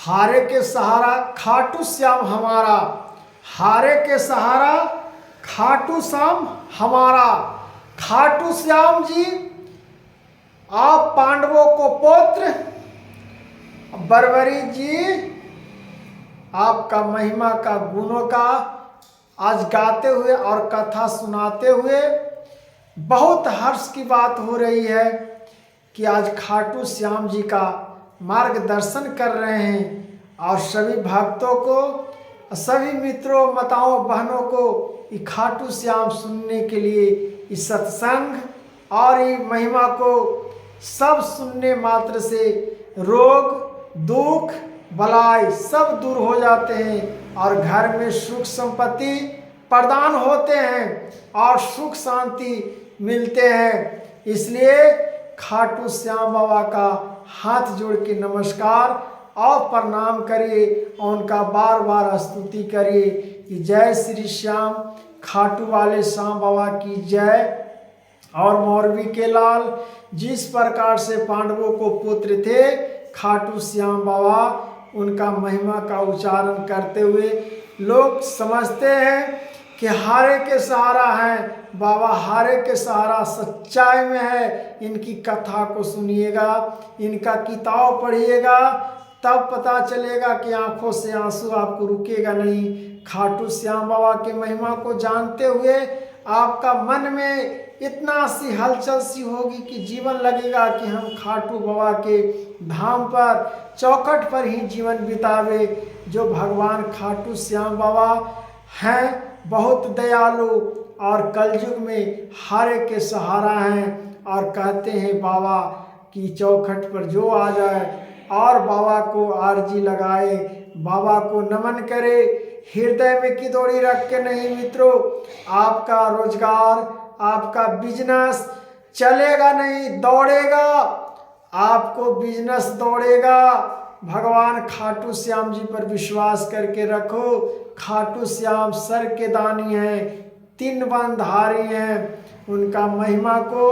हारे के सहारा खाटू श्याम हमारा, हारे के सहारा खाटू श्याम हमारा। खाटू श्याम जी आप पांडवों को पुत्र, बर्बरी जी आपका महिमा का गुणों का आज गाते हुए और कथा सुनाते हुए बहुत हर्ष की बात हो रही है कि आज खाटू श्याम जी का मार्गदर्शन कर रहे हैं और सभी भक्तों को, सभी मित्रों, माताओं, बहनों को ये खाटू श्याम सुनने के लिए इस सत्संग और ये महिमा को सब सुनने मात्र से रोग, दुख, बलाई सब दूर हो जाते हैं और घर में सुख संपत्ति प्रदान होते हैं और सुख शांति मिलते हैं। इसलिए खाटू श्याम बाबा का हाथ जोड़ के नमस्कार और प्रणाम करिए और उनका बार बार स्तुति करिए कि जय श्री श्याम, खाटू वाले श्याम बाबा की जय। और मौरवी के लाल जिस प्रकार से पांडवों को पुत्र थे, खाटू श्याम बाबा उनका महिमा का उच्चारण करते हुए लोग समझते हैं कि हारे के सहारा हैं बाबा, हारे के सहारा सच्चाई में है। इनकी कथा को सुनिएगा, इनका किताब पढ़िएगा, तब पता चलेगा कि आंखों से आंसू आपको रुकेगा नहीं। खाटू श्याम बाबा के महिमा को जानते हुए आपका मन में इतना सी हलचल सी होगी कि जीवन लगेगा कि हम खाटू बाबा के धाम पर, चौखट पर ही जीवन बितावे। जो भगवान खाटू श्याम बाबा हैं बहुत दयालु और कलयुग में हारे के सहारा हैं और कहते हैं बाबा की चौखट पर जो आ जाए और बाबा को आरजी लगाए, बाबा को नमन करे, हृदय में किदोड़ी रख के नहीं मित्रों, आपका रोजगार, आपका बिजनेस चलेगा नहीं, दौड़ेगा, आपको बिजनेस दौड़ेगा। भगवान खाटू श्याम जी पर विश्वास करके रखो। खाटू श्याम सर के दानी हैं, तीन बंधारी हैं। उनका महिमा को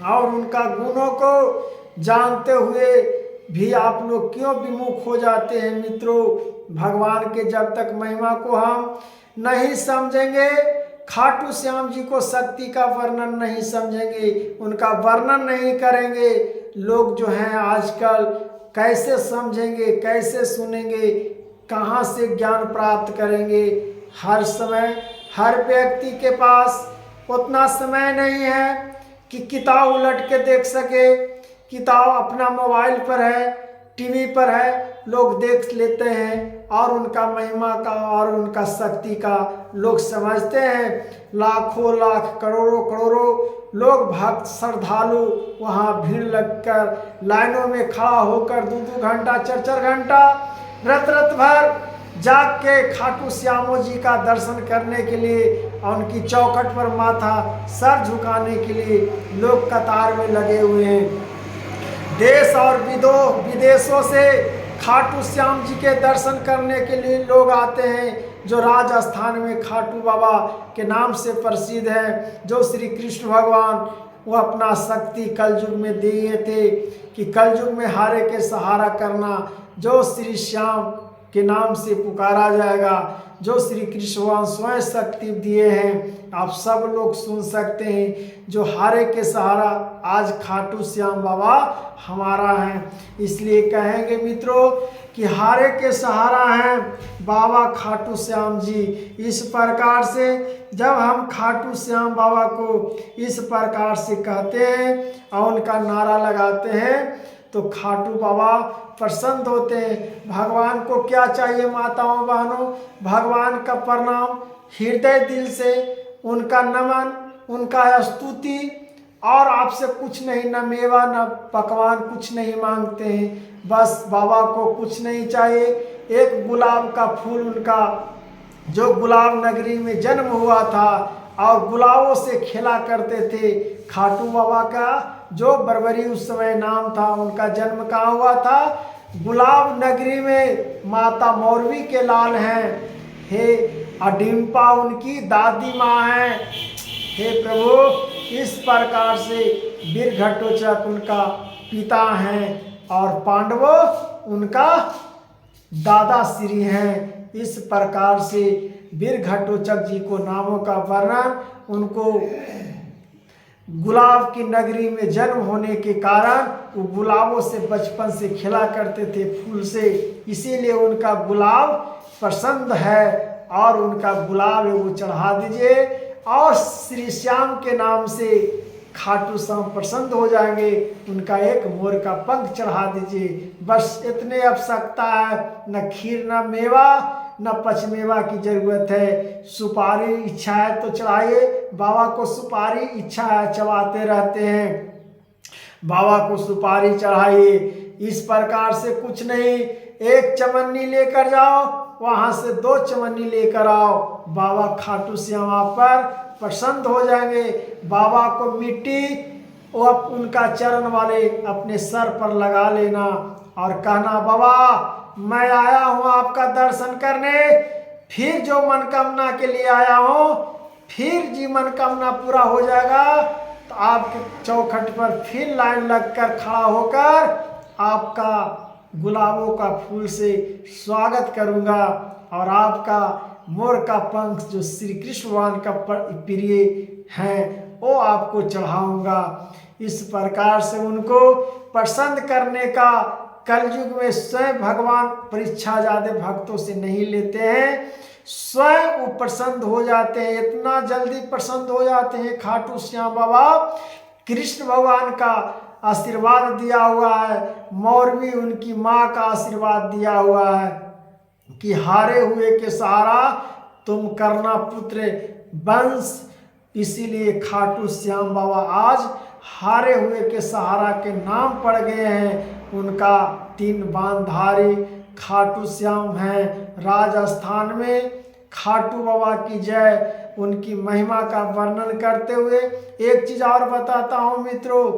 और उनका गुणों को जानते हुए भी आप लोग क्यों विमुख हो जाते हैं मित्रों। भगवान के जब तक महिमा को हम नहीं समझेंगे, खाटू श्याम जी को शक्ति का वर्णन नहीं समझेंगे, उनका वर्णन नहीं करेंगे, लोग जो हैं आजकल कैसे समझेंगे, कैसे सुनेंगे, कहाँ से ज्ञान प्राप्त करेंगे। हर समय हर व्यक्ति के पास उतना समय नहीं है कि किताब उलट के देख सके। किताब अपना मोबाइल पर है, टीवी पर है, लोग देख लेते हैं और उनका महिमा का और उनका शक्ति का लोग समझते हैं। लाखों लाख करोड़ों करोड़ों लोग भक्त श्रद्धालु वहाँ भीड़ लगकर लाइनों में खड़ा होकर 2-2 घंटा 4-4 घंटा रत भर जाग के खाटू श्यामो जी का दर्शन करने के लिए और उनकी चौखट पर माथा सर झुकाने के लिए लोग कतार में लगे हुए हैं। देश और विदेशों से खाटू श्याम जी के दर्शन करने के लिए लोग आते हैं, जो राजस्थान में खाटू बाबा के नाम से प्रसिद्ध है। जो श्री कृष्ण भगवान वो अपना शक्ति कलयुग में दिए थे कि कलयुग में हारे के सहारा करना, जो श्री श्याम के नाम से पुकारा जाएगा, जो श्री कृष्ण भगवान स्वयं शक्ति दिए हैं। आप सब लोग सुन सकते हैं, जो हारे के सहारा आज खाटू श्याम बाबा हमारा है। इसलिए कहेंगे मित्रों कि हारे के सहारा हैं बाबा खाटू श्याम जी। इस प्रकार से जब हम खाटू श्याम बाबा को इस प्रकार से कहते हैं और उनका नारा लगाते हैं तो खाटू बाबा प्रसन्न होते हैं। भगवान को क्या चाहिए माताओं बहनों, भगवान का प्रणाम, हृदय दिल से उनका नमन, उनका स्तुति, और आपसे कुछ नहीं, न मेवा न पकवान कुछ नहीं मांगते हैं। बस बाबा को कुछ नहीं चाहिए, एक गुलाब का फूल उनका जो गुलाब नगरी में जन्म हुआ था और गुलाबों से खेला करते थे। खाटू बाबा का जो बर्बरी उस समय नाम था, उनका जन्म कहाँ हुआ था? गुलाब नगरी में। माता मौरवी के लाल हैं, हे अडिम्पा उनकी दादी माँ हैं। हे प्रभु, इस प्रकार से वीर घटोचक उनका पिता हैं और पांडव उनका दादा श्री हैं। इस प्रकार से वीर घटोत्कच जी को नामों का वर्णन, उनको गुलाब की नगरी में जन्म होने के कारण वो गुलाबों से बचपन से खेला करते थे, फूल से, इसीलिए उनका गुलाब पसंद है और उनका गुलाब है वो चढ़ा दीजिए। और श्री श्याम के नाम से खाटू श्याम प्रसन्न हो जाएंगे, उनका एक मोर का पंख चढ़ा दीजिए। बस इतने आवश्यकता है, न खीर न मेवा न पचमेवा की जरूरत है। सुपारी इच्छा है तो चढ़ाइए, बाबा को सुपारी इच्छा है, चबाते रहते हैं, बाबा को सुपारी चढ़ाइए। इस प्रकार से कुछ नहीं, एक चमन्नी लेकर जाओ, वहां से 2 चमन्नी लेकर आओ, बाबा खाटू श्याम आप पर प्रसन्न हो जाएंगे। बाबा को मिट्टी वो उनका चरण वाले अपने सर पर लगा लेना और कहना, बाबा मैं आया हूँ आपका दर्शन करने, फिर जो मनकामना के लिए आया हूँ, फिर जी मनकामना पूरा हो जाएगा तो आपके चौखट पर फिर लाइन लगकर खड़ा होकर आपका गुलाबों का फूल से स्वागत करूँगा और आपका मोर का पंख जो श्री कृष्ण भगवान का प्रिय है वो आपको चढ़ाऊंगा। इस प्रकार से उनको प्रसन्न करने का कलयुग में स्वयं भगवान परीक्षा ज़्यादा भक्तों से नहीं लेते हैं, स्वयं वो प्रसन्न हो जाते हैं, इतना जल्दी प्रसन्न हो जाते हैं। खाटू श्याम बाबा कृष्ण भगवान का आशीर्वाद दिया हुआ है, मौरवी उनकी माँ का आशीर्वाद दिया हुआ है कि हारे हुए के सहारा तुम करना पुत्र वंश। इसीलिए खाटू श्याम बाबा आज हारे हुए के सहारा के नाम पड़ गए हैं। उनका 3 बांधारी खाटू श्याम हैं राजस्थान में। खाटू बाबा की जय। उनकी महिमा का वर्णन करते हुए एक चीज़ और बताता हूँ मित्रों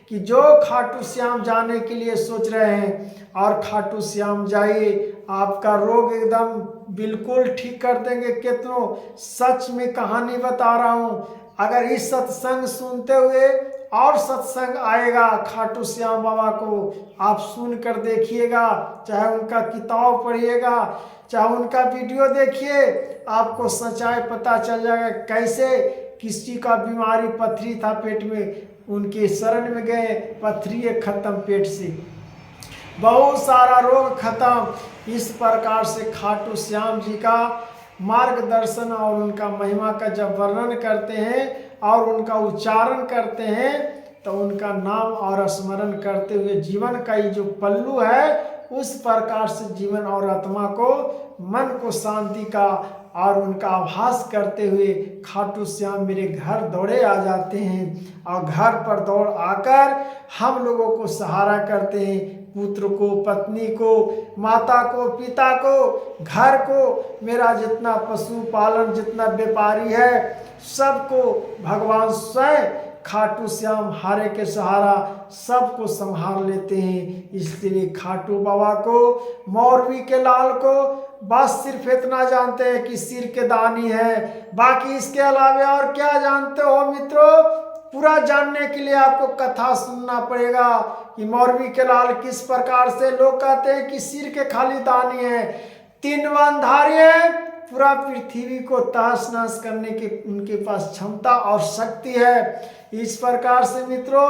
कि जो खाटू श्याम जाने के लिए सोच रहे हैं और खाटू श्याम जाइए, आपका रोग एकदम बिल्कुल ठीक कर देंगे। कितनों सच में कहानी बता रहा हूँ, अगर इस सत्संग सुनते हुए और सत्संग आएगा खाटू श्याम बाबा को, आप सुन कर देखिएगा, चाहे उनका किताब पढ़िएगा, चाहे उनका वीडियो देखिए, आपको सच्चाई पता चल जाएगा। कैसे किसी का बीमारी पथरी था पेट में, उनके शरण में गए, पथरी खत्म, पेट से बहुत सारा रोग खत्म। इस प्रकार से खाटू श्याम जी का मार्गदर्शन और उनका महिमा का जब वर्णन करते हैं और उनका उच्चारण करते हैं तो उनका नाम और स्मरण करते हुए जीवन का ये जो पल्लू है उस प्रकार से जीवन और आत्मा को, मन को शांति का और उनका आभास करते हुए खाटू श्याम मेरे घर दौड़े आ जाते हैं और घर पर दौड़ आकर हम लोगों को सहारा करते हैं, पुत्र को, पत्नी को, माता को, पिता को, घर को, मेरा जितना पशुपालन, जितना व्यापारी है, सबको भगवान स्वयं खाटू श्याम हारे के सहारा सबको संभाल लेते हैं। इसलिए खाटू बाबा को, मौरवी के लाल को बस सिर्फ इतना जानते हैं कि सिर के दानी है, बाकी इसके अलावा और क्या जानते हो मित्रों? पूरा जानने के लिए आपको कथा सुनना पड़ेगा कि मौरवी के लाल किस प्रकार से, लोग कहते हैं कि सिर के खाली दानी है, 3 बांधारी है, पूरा पृथ्वी को तहस नहस करने की उनके पास क्षमता और शक्ति है। इस प्रकार से मित्रों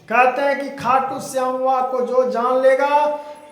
कहते हैं कि खाटू श्याम बाबा को जो जान लेगा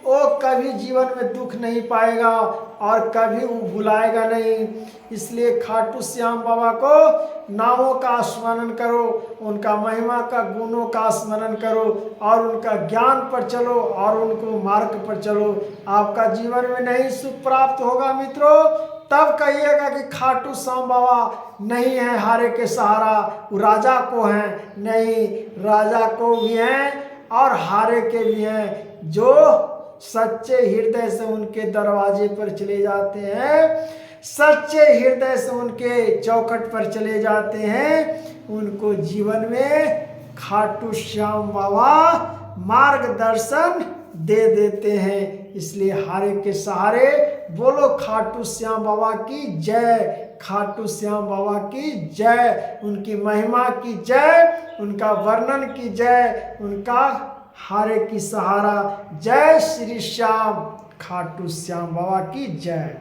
वो कभी जीवन में दुख नहीं पाएगा और कभी वो भुलाएगा नहीं। इसलिए खाटू श्याम बाबा को नामों का स्मरण करो, उनका महिमा का, गुणों का स्मरण करो और उनका ज्ञान पर चलो और उनको मार्ग पर चलो। आपका जीवन में नहीं सुख प्राप्त होगा मित्रों, तब कहिएगा कि खाटू श्याम बाबा नहीं है हारे के सहारा, वो राजा को हैं। नहीं, राजा को भी हैं और हारे के भी हैं। जो सच्चे हृदय से उनके दरवाजे पर चले जाते हैं, सच्चे हृदय से उनके चौखट पर चले जाते हैं, उनको जीवन में खाटू श्याम बाबा मार्गदर्शन दे देते हैं। इसलिए हारे के सहारे बोलो खाटू श्याम बाबा की जय, खाटू श्याम बाबा की जय, उनकी महिमा की जय, उनका वर्णन की जय, उनका हारे की सहारा। जय श्री श्याम, खाटू श्याम बाबा की जय।